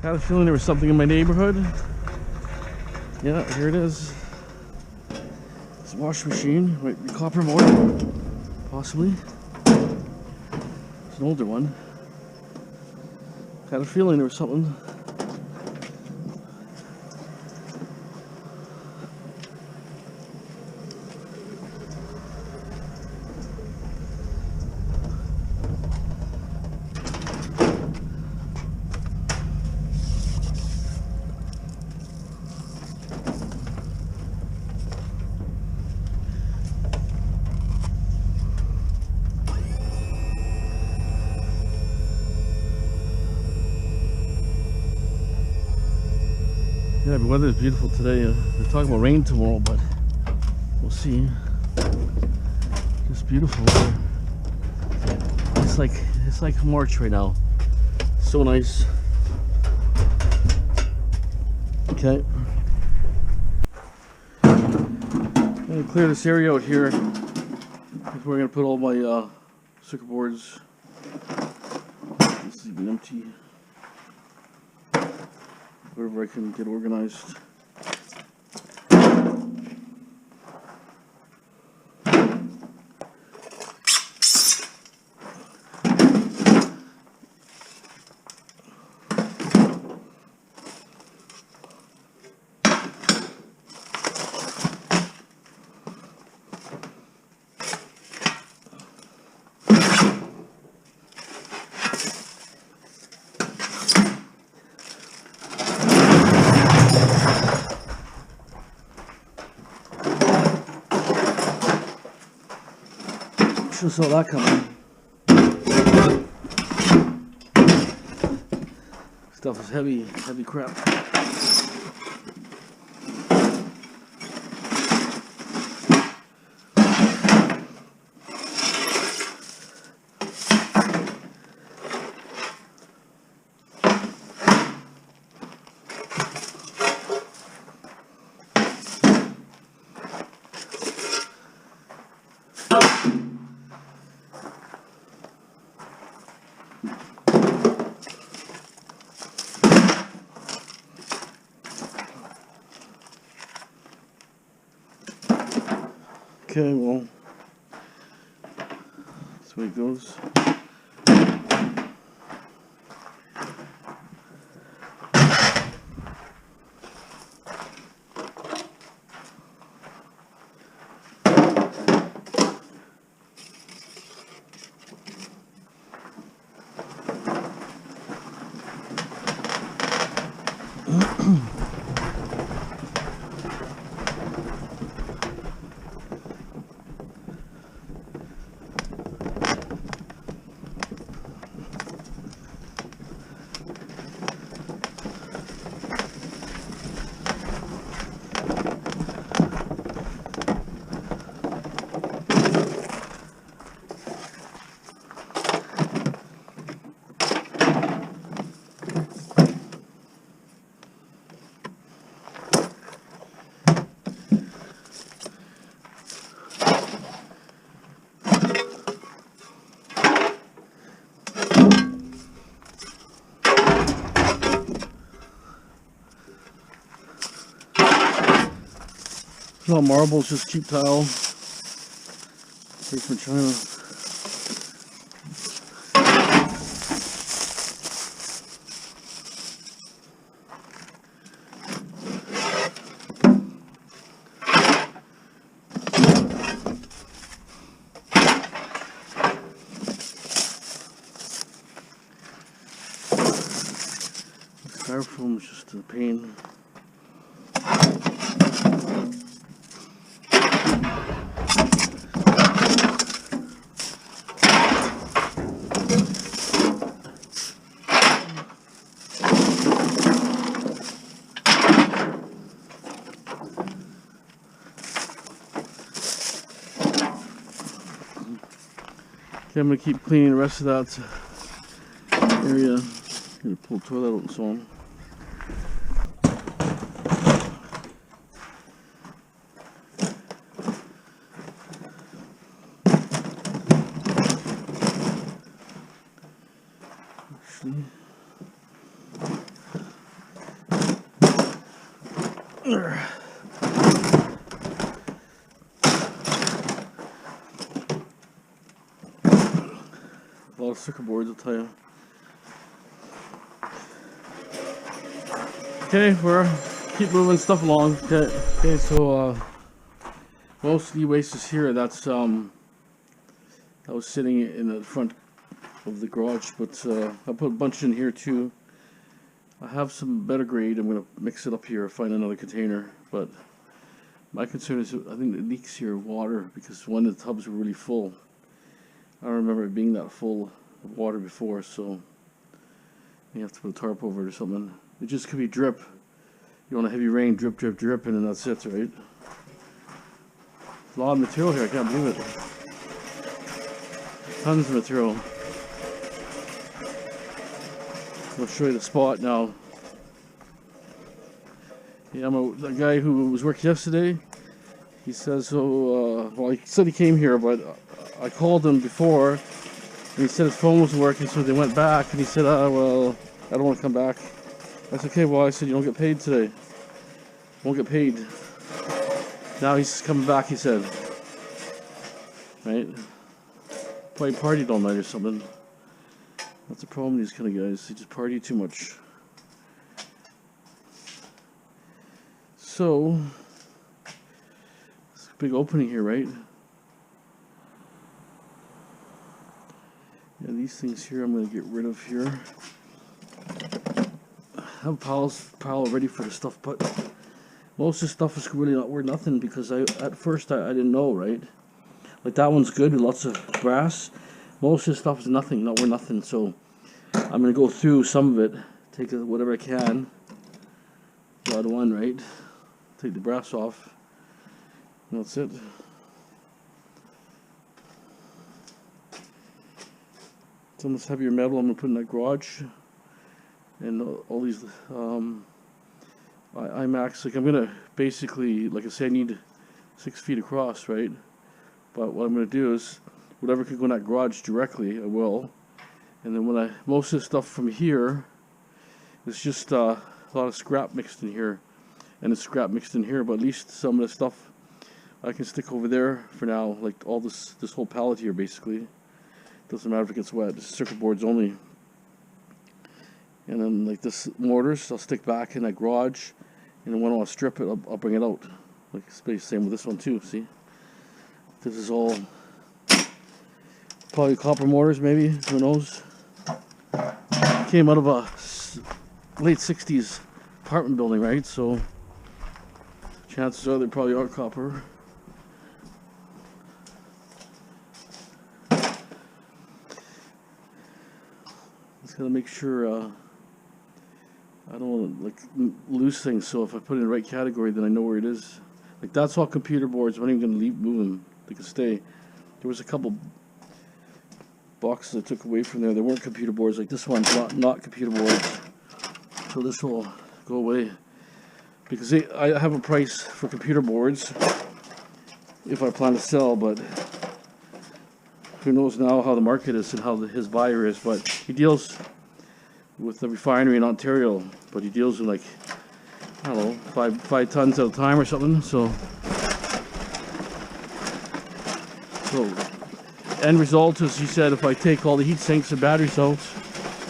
Had a feeling there was something in my neighborhood. Yeah, here it is. It's a washing machine, might be copper motor, possibly. It's an older one. Had a feeling there was something. Yeah, the weather is beautiful today. They're talking about rain tomorrow, but we'll see. Just beautiful weather. It's like March right now. So nice. Okay. I'm gonna clear this area out here. That's where I'm gonna put all my circuit boards. This is even empty. Wherever I can get organized. Should saw that coming. Stuff is heavy crap. Okay, well, that's the way it goes. It's not marble, it's just cheap tile. Straight from China. Styrofoam is just a pain. Okay, I'm going to keep cleaning the rest of that area. I'm going to pull the toilet out and so on. Actually, A lot of circuit boards, I'll tell you. Okay, we're keep moving stuff along. Okay, so most of the waste is here. That's that was sitting in the front of the garage, but I put a bunch in here too. I have some better grade. I'm gonna mix it up here, find another container. But my concern is I think it leaks here water because one of the tubs were really full. I don't remember it being that full of water before, so you have to put a tarp over it or something. It just could be drip. You want a heavy rain, drip, drip, drip, and then that's it, right? A lot of material here, I can't believe it. Tons of material. I'll show you the spot now. Yeah, the guy who was working yesterday, he says, well, he said he came here, but I called him before, and he said his phone wasn't working, so they went back, and he said, well, I don't want to come back. I said, okay, well, I said, you don't get paid today. Won't get paid. Now he's coming back, he said. Right? Probably partied all night or something. That's the problem with these kind of guys. They just party too much. So, it's a big opening here, right? Yeah, these things here I'm going to get rid of here. I have a pile ready for the stuff, but most of the stuff is really not worth nothing because at first I didn't know, right? Like that one's good with lots of brass. Most of the stuff is nothing, not worth nothing. So I'm going to go through some of it, take whatever I can. Got one, right? Take the brass off. And that's it. Some of this heavier metal I'm going to put in that garage. And all these Macska, like I'm gonna basically, like I said, I need 6 feet across, right? But what I'm gonna do is whatever could go in that garage directly, I will. And then most of the stuff from here is just a lot of scrap mixed in here, and it's scrap mixed in here. But at least some of the stuff I can stick over there for now, like all this whole pallet here, basically. Doesn't matter if it gets wet. This is circuit boards only. And then like this mortars, I'll stick back in that garage, and then when I want to strip it, I'll bring it out. Like it's the same with this one too. See, this is all probably copper mortars, maybe. Who knows? Came out of a late '60s apartment building, right? So chances are they probably are copper. Just gotta make sure. I don't want to like lose things, so if I put it in the right category, then I know where it is. Like that's all computer boards. I'm not even going to move them. They can stay. There was a couple boxes I took away from there. They weren't computer boards. Like this one's not computer boards. So this will go away because I have a price for computer boards if I plan to sell, but who knows now how the market is and how his buyer is. But he deals with the refinery in Ontario, but he deals with like, I don't know, five tons at a time or something. So end result is, he said, if I take all the heat sinks and batteries out,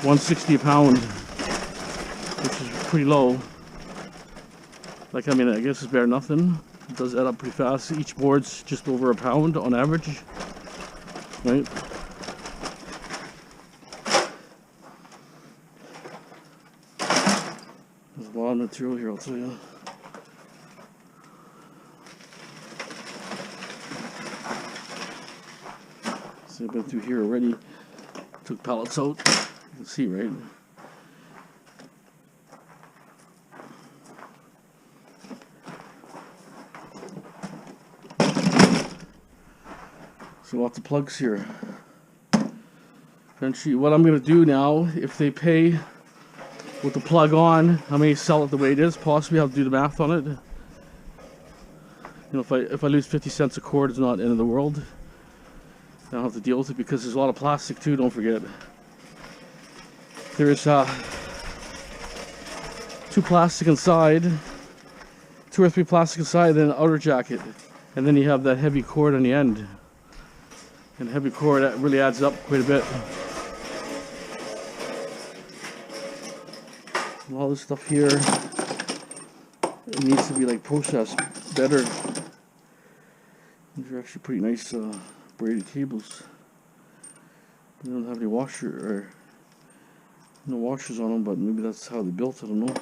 $160 a pound, which is pretty low. Like, I mean, I guess it's better than nothing. It does add up pretty fast. Each board's just over a pound on average, right? There's a lot of material here, I'll tell you. So I've been through here already. Took pallets out. You can see, right? So lots of plugs here. Eventually, what I'm going to do now, if they pay with the plug on, I may sell it the way it is. Possibly I'll do the math on it. You know, if I lose 50 cents a cord, it's not the end of the world. I don't have to deal with it because there's a lot of plastic too, don't forget. There's two plastic inside, 2 or 3 plastic aside, then an outer jacket, and then you have that heavy cord on the end. And heavy cord, that really adds up quite a bit. And all this stuff here, it needs to be like processed better. These are actually pretty nice braided cables. They don't have any washer or no washers on them, but maybe that's how they built it, I don't know.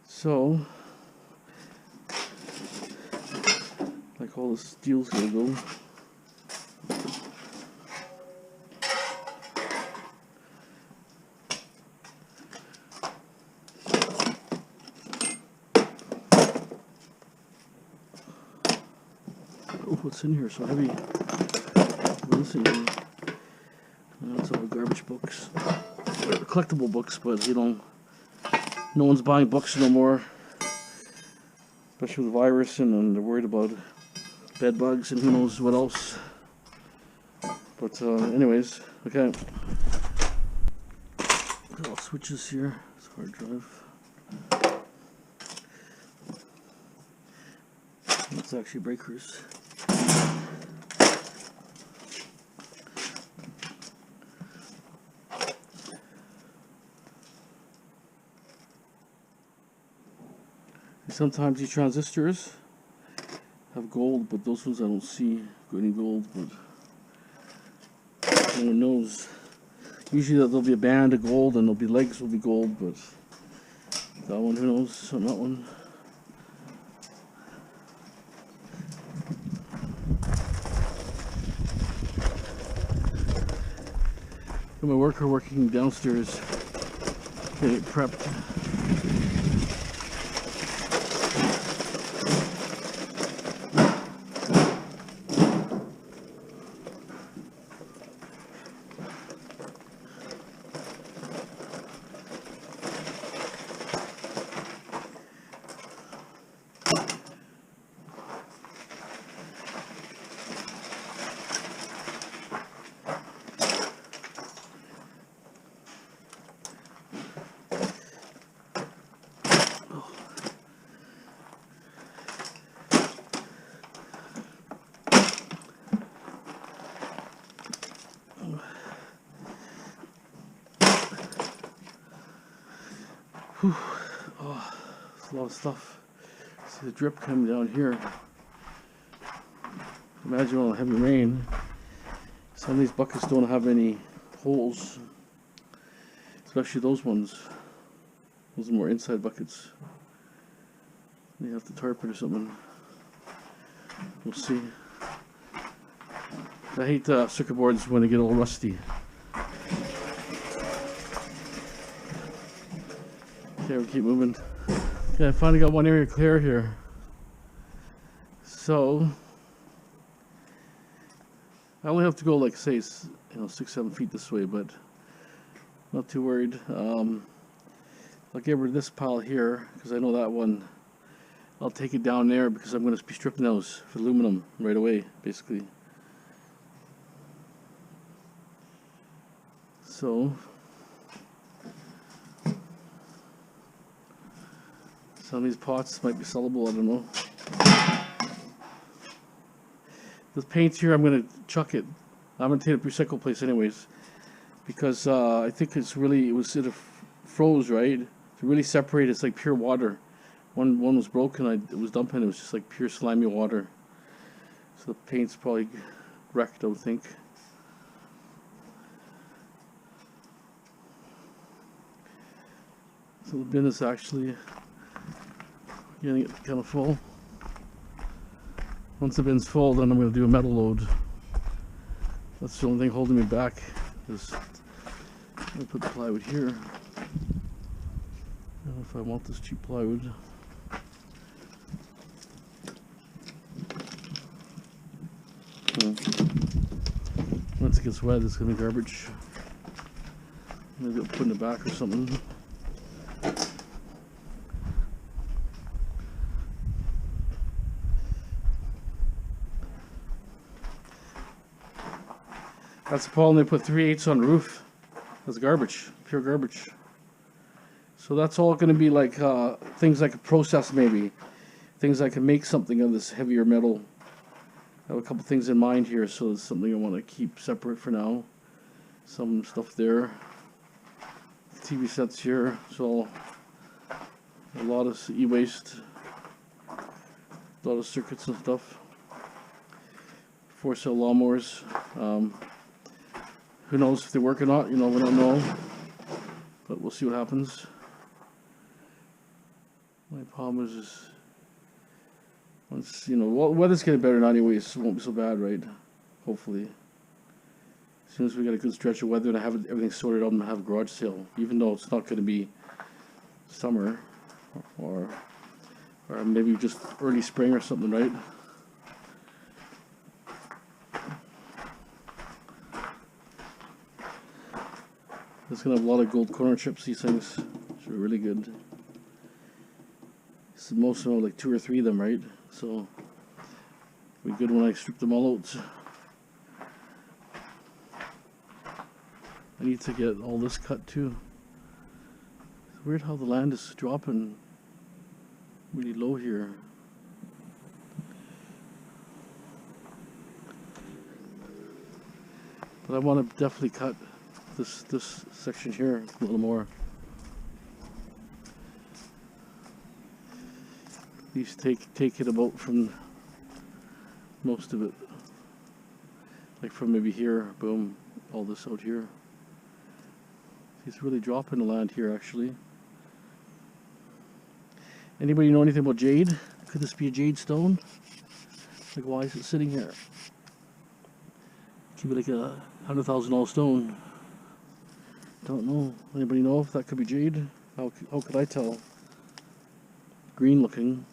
So, like all the steel's gonna go. Oh, what's in here? So heavy. What's in here? That's all garbage books. They're collectible books, but you know, no one's buying books no more. Especially with the virus, and they're worried about bed bugs and who knows what else. But anyways, okay. Got all switches here. It's a hard drive. That's actually breakers. Sometimes these transistors have gold, but those ones I don't see any gold, but no one knows. Usually there'll be a band of gold and there'll be legs will be gold, but that one, who knows on that one. Got my worker working downstairs, getting it prepped. Whew. Oh, it's a lot of stuff. See the drip coming down here. Imagine on a heavy rain. Some of these buckets don't have any holes, especially those ones. Those are more inside buckets. You have to tarp it or something. We'll see. I hate circuit boards when they get all rusty. Okay, we'll keep moving. Okay, I finally got one area clear here. So I only have to go like say 6-7 feet this way, but not too worried. I'll get rid of this pile here because I know that one. I'll take it down there because I'm going to be stripping those for aluminum right away, basically. So some of these pots might be sellable, I don't know. The paint here, I'm going to chuck it. I'm going to take it to a recycle place anyways, because I think it was froze, right? To really separate, it's like pure water. One was broken, it was dumping, it was just like pure slimy water. So the paint's probably wrecked, I would think. So the bin is actually getting it kind of full. Once the bin's full, then I'm going to do a metal load. That's the only thing holding me back. I'm going to put the plywood here. I don't know if I want this cheap plywood. Once it gets wet, it's going to be garbage. Maybe I'll put it in the back or something. That's the problem. They put 3/8 on the roof. That's garbage, pure garbage. So that's all going to be like things I could process, maybe things I can make something of this heavier metal. I have a couple things in mind here, so it's something I want to keep separate for now. Some stuff there. TV sets here, so a lot of e-waste, a lot of circuits and stuff. 4-cell lawnmowers. Who knows if they work or not? You know, we don't know, but we'll see what happens. My problem is once, you know, weather's getting better now anyways, it won't be so bad, right? Hopefully. As soon as we get a good stretch of weather and I have everything sorted out, I'm going to have a garage sale. Even though it's not going to be summer or maybe just early spring or something, right? It's going to have a lot of gold corner chips, these things. They're really good. So most of them are like 2 or 3 of them, right? So it'll be good when I strip them all out. I need to get all this cut too. It's weird how the land is dropping really low here. But I want to definitely cut this section here a little more. At least take it about from most of it. Like from maybe here, boom, all this out here. He's really dropping the land here, actually. Anybody know anything about jade? Could this be a jade stone? Like, why is it sitting here? Could be like a $100,000 stone. Don't know. Anybody know if that could be jade? How could I tell? Green looking.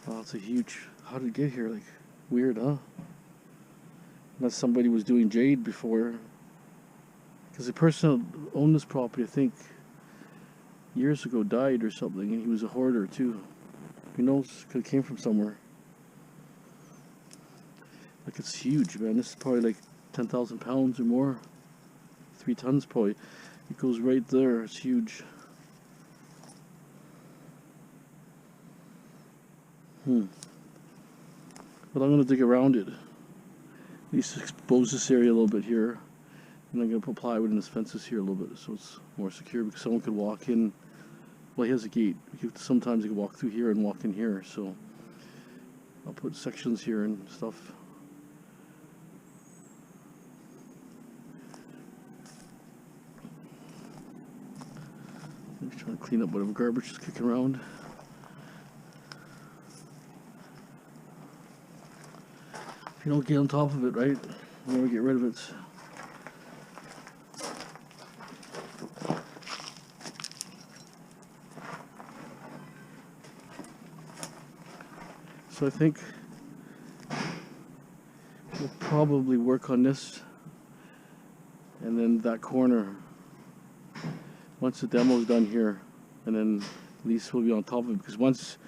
Wow, it's a huge... How did it get here? Like, weird, huh? Unless somebody was doing jade before. Because the person who owned this property, I think, years ago died or something, and he was a hoarder too. Who knows? Could have came from somewhere. Like, it's huge, man. This is probably like 10,000 pounds or more. 3 tons probably. It goes right there. It's huge. But I'm going to dig around it. At least expose this area a little bit here. And I'm going to put plywood in the fences here a little bit so it's more secure, because someone could walk in. Well, he has a gate. Sometimes you can walk through here and walk in here, so I'll put sections here and stuff. I'm just trying to clean up whatever garbage is kicking around. If you don't get on top of it, right, you never get rid of it. So I think we'll probably work on this and then that corner once the demo is done here, and then at least we'll be on top of it, because once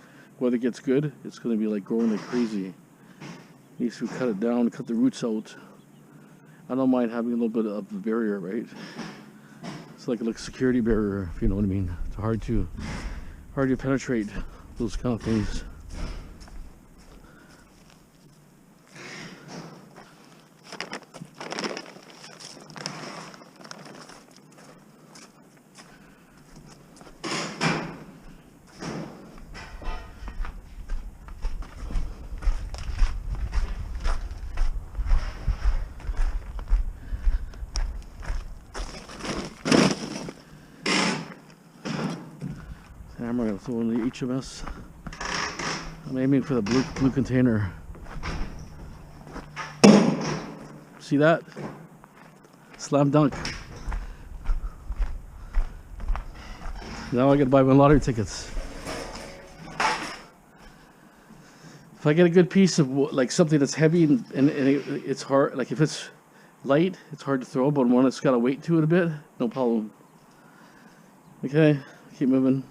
weather gets good, it's going to be like growing like crazy. At least we cut it down, cut the roots out. I don't mind having a little bit of a barrier, right? It's like a security barrier, if you know what I mean. It's hard to penetrate those kind of things. I'm going to throw in the HMS. I'm aiming for the blue container. See that? Slam dunk. Now I got to buy my lottery tickets. If I get a good piece of like something that's heavy and it's hard, like if it's light, it's hard to throw, but one that's got a weight to it a bit, no problem. Okay, keep moving.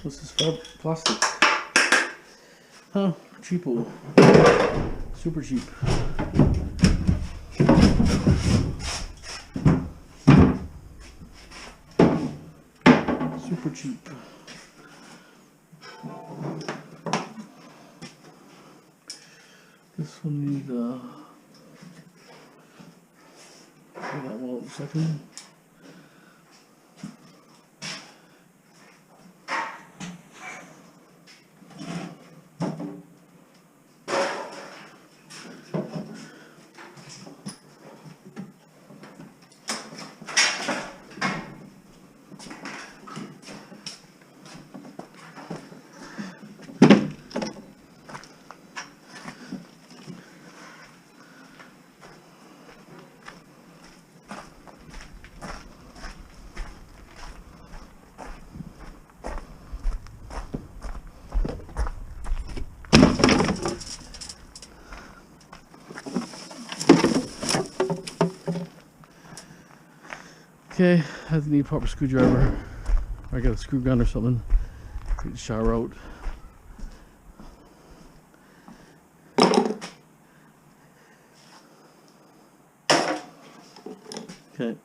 This is plastic. Huh, cheapo. Super cheap. Super cheap. This one needs that one a second. Okay, I need a proper screwdriver. I got a screw gun or something. Take the shower out. Okay.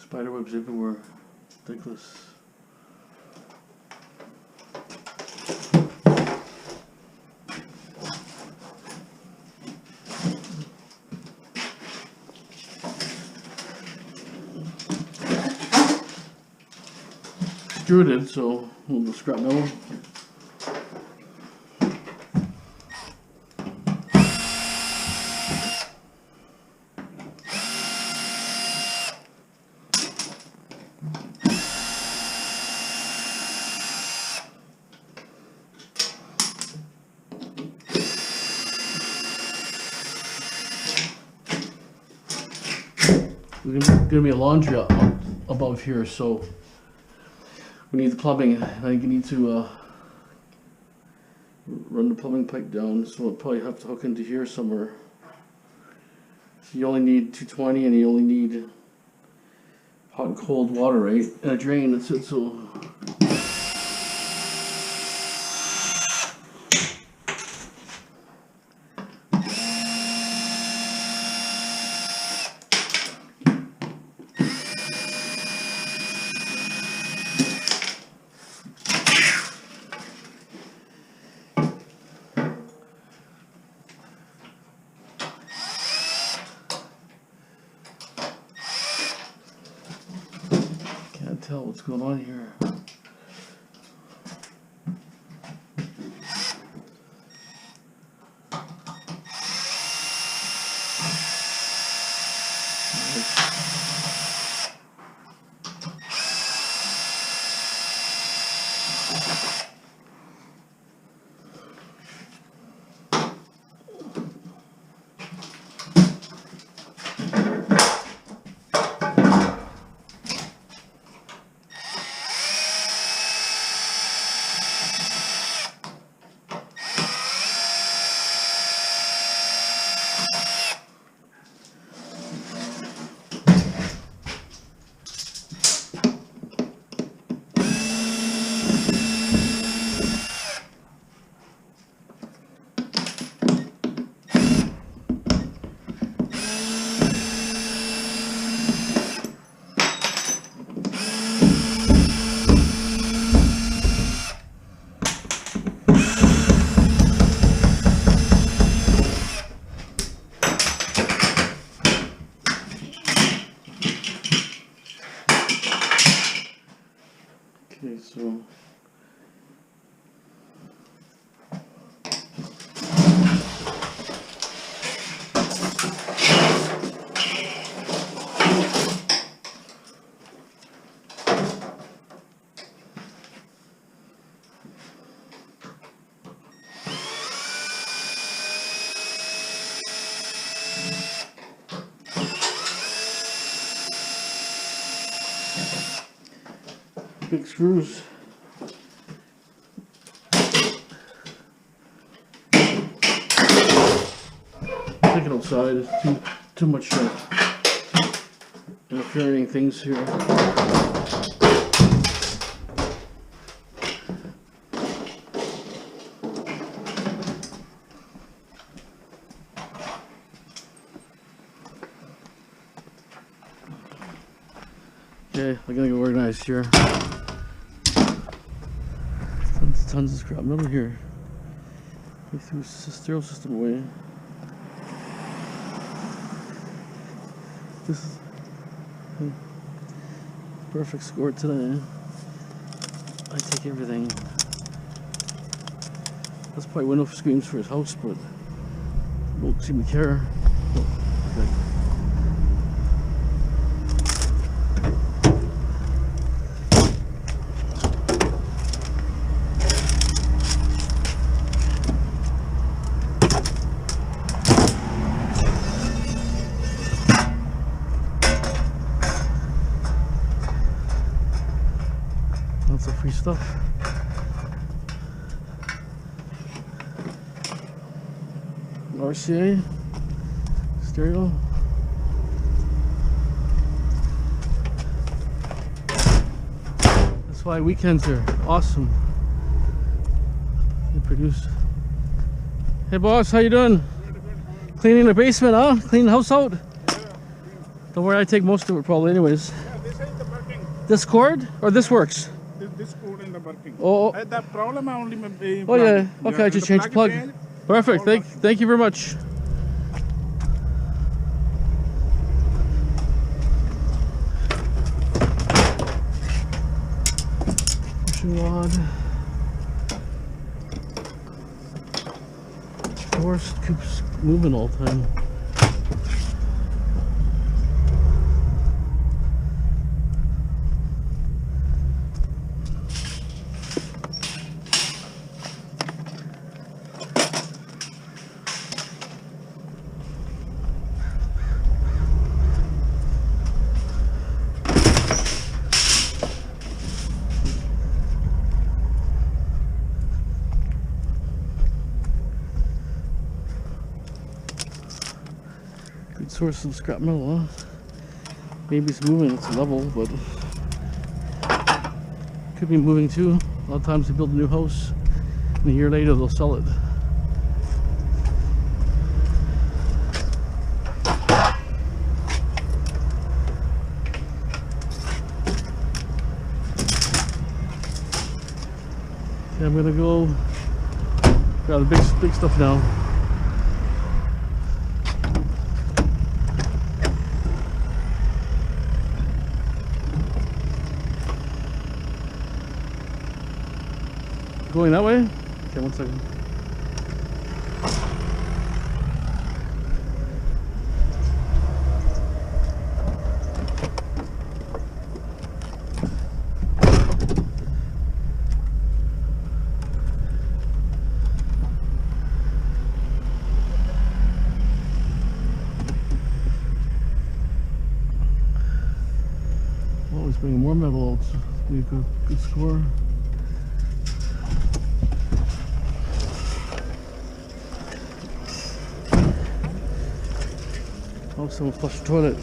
Spiderwebs everywhere. Ridiculous. Screwed it, so we'll scrap metal. There's gonna be a laundry up above here, so we need the plumbing. I think you need to run the plumbing pipe down, so we'll probably have to hook into here somewhere. So you only need 220, and you only need hot and cold water, right? And a drain. That's it. So. Tell what's going on here. Okay, so big screws. Take it outside. It's too much interfering things here. Okay, I'm gonna get organized here. Tons of scrap metal here. We threw the stereo system away. This is perfect score today. I take everything. That's probably window screens for his house, but don't seem to care. Oh, okay. Lots of free stuff. RCA stereo. That's why weekends are awesome. They produce. Hey boss, how you doing? Cleaning the basement, huh? Cleaning the house out? Yeah. Don't worry, I take most of it probably anyways. Yeah, this ain't the working. This cord or this works? This cord ain't the working. Oh. The problem I only Oh yeah. Okay, I just changed the plug. Perfect. Thank you very much. Pushing rod. Horse keeps moving all the time. Good source of scrap metal, huh? Maybe it's moving, it's level, but could be moving too. A lot of times they build a new house and a year later they'll sell it. Okay, I'm gonna go grab the big stuff now. Going that way? Okay, 1 second. Always bringing more metal out. Be a good score. Oh, someone flushed the toilet.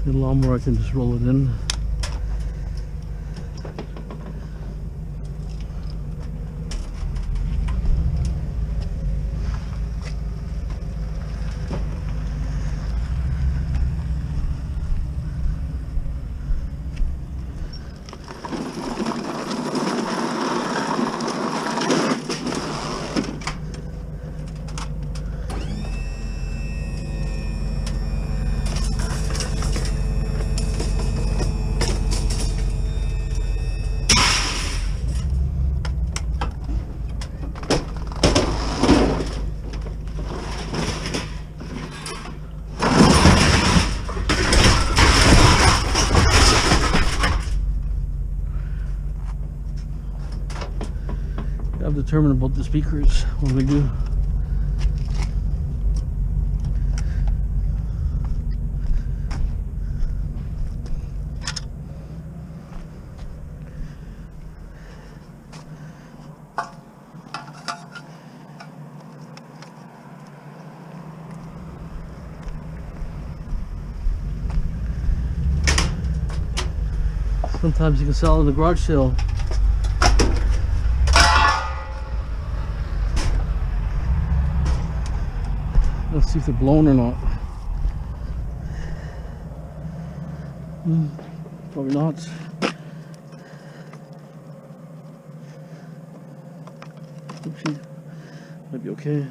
The lawnmower, I can just roll it in. I'm determined about the speakers when we do. Sometimes you can sell in the garage sale. Let's see if they're blown or not. Probably not. Oopsie. Might be okay.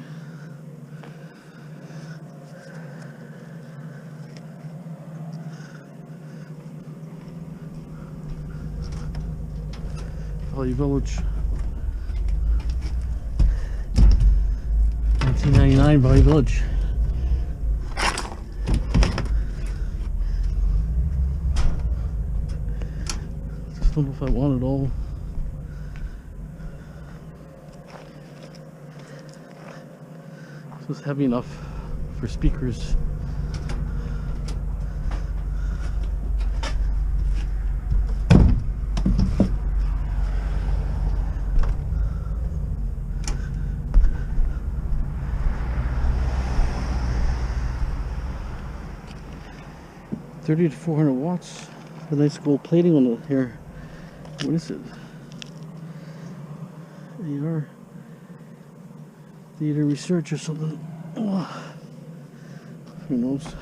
Village. 1999 Valley Village. Just don't know if I want it all. This is heavy enough for speakers. $30 to 400 watts. A nice gold plating on it here. What is it? AR Theater Research or something. Oh, who knows?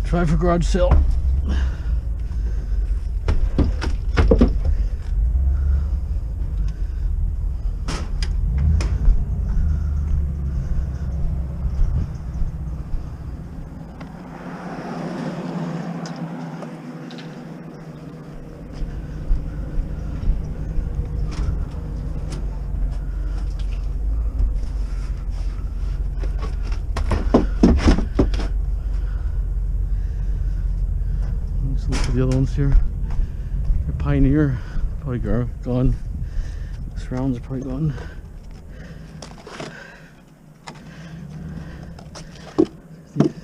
Try for garage sale. The other ones here, the Pioneer, probably gone. Surrounds are probably gone.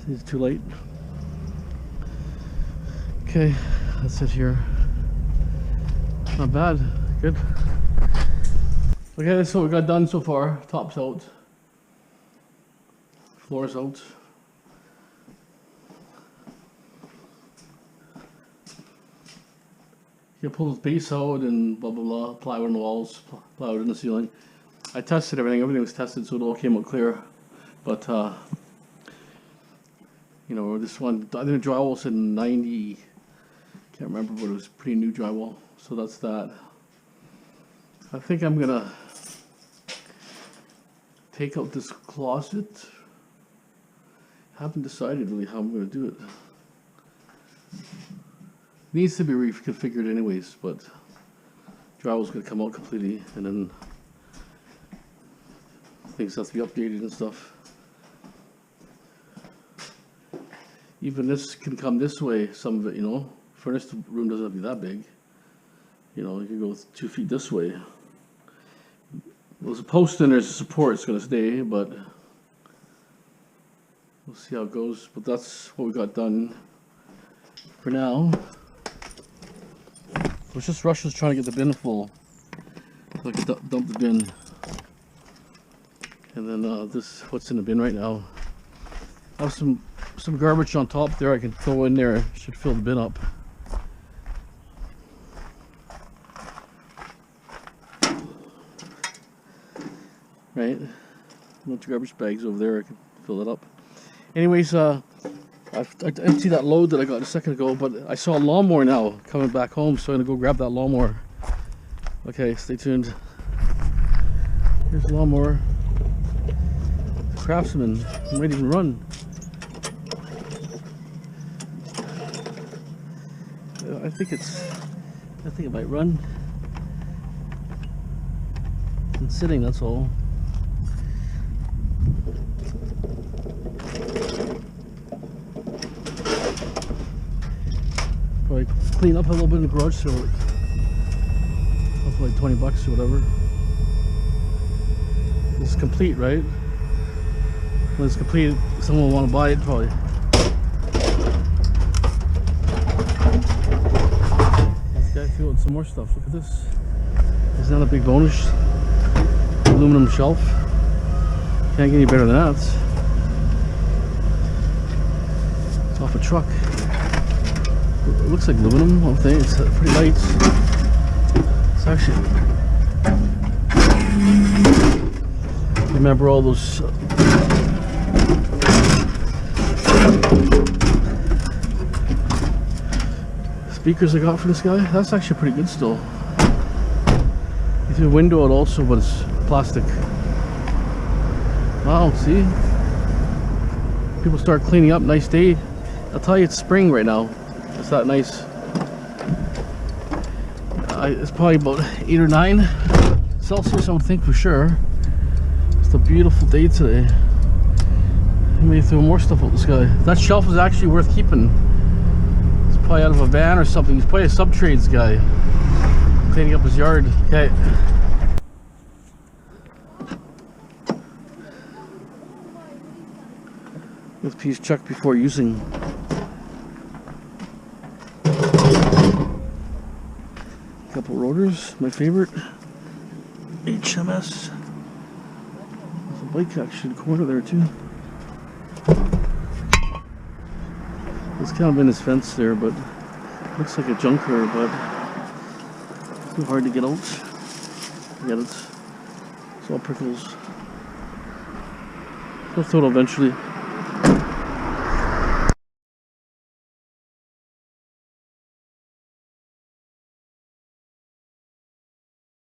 These are too late. Okay, that's it here. Not bad, good. Okay, that's what we got done so far. Top's out, floor's out. You pull the base out and blah blah blah, plywood in the walls, plywood in the ceiling. I tested everything was tested, so it all came out clear. But you know, this one, I think the drywall said 90, can't remember, but it was pretty new drywall, so that's that. I think I'm gonna take out this closet. Haven't decided really how I'm gonna do it. Needs to be reconfigured anyways, but drywall's gonna come out completely, and then things have to be updated and stuff. Even this can come this way, some of it, you know. Furnace room doesn't have to be that big. You know, you can go 2 feet this way. There's a post and there's a support, it's gonna stay, but we'll see how it goes. But that's what we got done for now. It was just rushes trying to get the bin full, so I could dump the bin. And then this what's in the bin right now. I have some garbage on top there I can throw in there. Should fill the bin up. Right? A bunch of garbage bags over there, I can fill it up. Anyways, I emptied that load that I got a second ago, but I saw a lawnmower now coming back home, so I'm gonna go grab that lawnmower. Okay, stay tuned. Here's the lawnmower. Craftsman, it might even run. I think it might run. It's sitting, that's all. Probably clean up a little bit in the garage sale, like, up to like 20 bucks or whatever. It's complete, right? When it's complete, someone will want to buy it probably. This guy filled some more stuff. Look at this. Isn't that a big bonus? Aluminum shelf. Can't get any better than that. It's off a truck. It looks like aluminum, I think. It's pretty light. It's actually... Remember all those... speakers I got for this guy? That's actually pretty good still. You can window it also, but it's plastic. Wow, see? People start cleaning up, nice day. I'll tell you, it's spring right now. It's that nice. It's probably about 8 or 9 Celsius, I would think for sure. It's a beautiful day today. I may throw more stuff out this guy. That shelf is actually worth keeping. It's probably out of a van or something. He's probably a sub-trades guy. Cleaning up his yard. Okay. This piece checked before using. Couple rotors, my favorite. HMS. There's a bike actually in the corner there too. It's kind of in his fence there, but looks like a junker, but too hard to get out. Forget it. It's all prickles. I'll throw it eventually.